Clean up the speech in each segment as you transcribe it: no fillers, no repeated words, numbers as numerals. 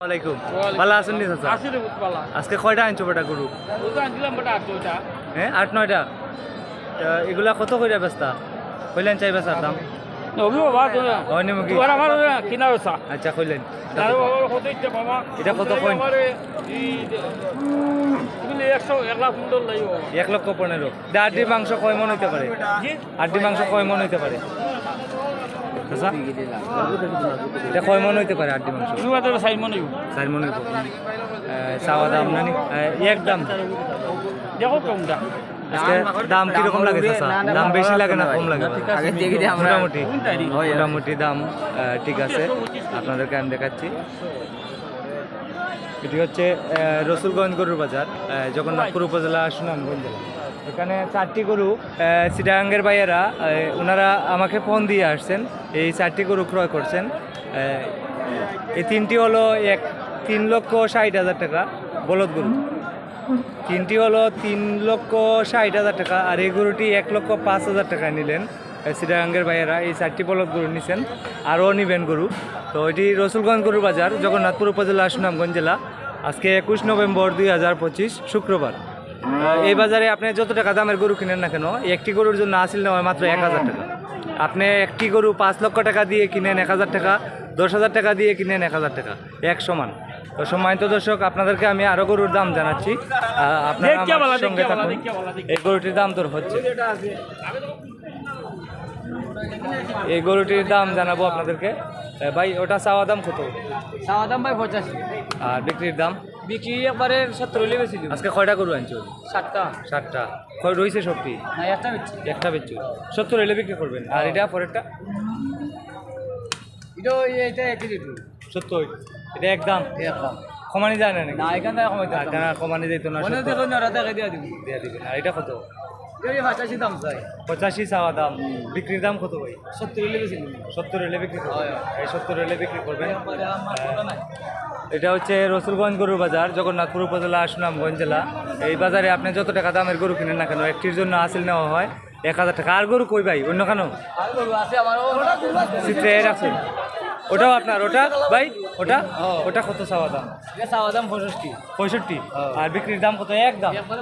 ওয়ালাইকুম ভালো আছেন নি চাচা? আজকে কয়টা আনছো বেটা গরু? হ্যাঁ 8-9টা। এগুলা কত করে বেচতা? কইলেন চাই বেচার দাম? হয়নি মুখি? আচ্ছা কইলেন এটা কত কইন? 1,15,000। আড্ডি মাংস কয় মন হইতে পারে? আড্ডি মাংস কয় মন হইতে পারে? আচ্ছা এটা কয় মন হইতে পারে আড্ডি মাংস? 4 মন হইব। চাওয়া দাম নানি একদম আজকে দাম কিরকম লাগে চাচা? দাম বেশি লাগে না কম লাগে? মোটামুটি মোটামুটি দাম ঠিক আছে, আপনাদেরকে আমি দেখাচ্ছি। এটি হচ্ছে রসুলগঞ্জ গরুর বাজার, জগন্নাথপুর উপজেলা, সুনামগঞ্জ জেলা। এখানে 4টি গরু চিটাগাঙ্গের ভাইয়েরা ওনারা আমাকে ফোন দিয়ে আসছেন, এই 4টি গরু ক্রয় করছেন। এই 3টি হলো 3,60,000 টাকা বলদ গরু, 3টি হলো 3,60,000 টাকা, আর এই গরুটি 1,05,000 টাকা নিলেন চিটাগাঙ্গের ভাইয়েরা। এই 4টি বলদ গরু নিছেন, আরও নিবেন গরু। তো এটি রসুলগঞ্জ গরুর বাজার, জগন্নাথপুর উপজেলা, সুনামগঞ্জ জেলা। আজকে 21 নভেম্বর 2025 শুক্রবার। এই বাজারে আপনি যত টাকা দামের গরু কিনেন না কেন, একটি গরুর জন্য আসিল নেওয়া মাত্র 1,000 টাকা। আপনি একটি গরু 5 লক্ষ টাকা দিয়ে কিনেন 1,000 টাকা, 10,000 টাকা দিয়ে কিনেন 1,000 টাকা, এক সমান। তো সম্মানিত দর্শক, আপনাদেরকে আমি আরও গরুর দাম জানাচ্ছি, আপনারা আমার সঙ্গে থাকুন। এই গরুটির দাম তোর হচ্ছে, এই গরুটির দাম জানাবো আপনাদেরকে। ভাই ওটা চাওয়া দাম কত? চাওয়া দাম ভাই 85। আর বিক্রির দাম? বিক্রি একবারে 70 হলে বেশি দিব। আজকে কয়টা গরু আনছো? 7টা। কয় রয়েছে সবটি? না একটা বেচছি। একটা বেচছো, 70 হলে বিক্রি করবেন। আর এটা পরেরটা? এটা একই রেট। 70, এটা একদম একদম কমানি যায় না নাকি? না এখান থেকে কমাইতে কমানি যেত না, মনে দেখো না রাতে দিয়ে দিব। দিয়ে দিবেন। আর এটা কত? এই 85 দাম চাই। 85 চাওয়া দাম, বিক্রির দাম কত ভাই? 70 হলে বেশি দিব। 70 হলে বিক্রি করবেন। এই 70 হলে বিক্রি করবেন। এটা হচ্ছে রসুলগঞ্জ গরুর বাজার, জগন্নাথপুর উপজেলা, সুনামগঞ্জ জেলা। এই বাজারে আপনি যত টাকা দামের গরু কিনেন না কেন, একটির জন্য আসিল নেওয়া হয় 1,000 টাকা। আর গরু কই ভাই? অন্য কেন আর গরু আছে আমার চিত্রে রাখছেন? ওটাও আপনার? ওটা ভাই ওটা কত চাওয়া দাম? চাওয়া দাম 65। আর বিক্রির দাম কত? একদম একবারে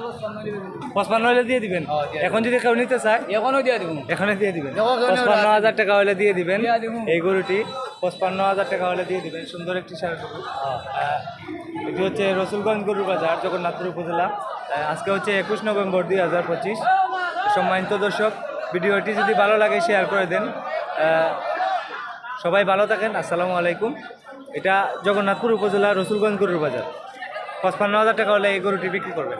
55 হলে দিয়ে দিবেন। এখন যদি কেউ নিতে চায় এখনো দিয়ে দিব। এখানে দিয়ে দিবেন। 55,000 টাকা হলে দিয়ে দিবেন এই গরুটি। 55,000 টাকা হলে দিয়ে দিবেন। সুন্দর একটি সার গরু। এটি হচ্ছে রসুলগঞ্জ গরুর বাজার, জগন্নাথপুর উপজেলা। আজকে হচ্ছে 21 নভেম্বর 2025। সম্মানিত দর্শক, ভিডিওটি যদি ভালো লাগে শেয়ার করে দেন। সবাই ভালো থাকেন, আসসালামু আলাইকুম। এটা জগন্নাথপুর উপজেলা, রসুলগঞ্জ গরুর বাজার। 55,000 টাকা হলে এই গরুটি বিক্রি করবেন।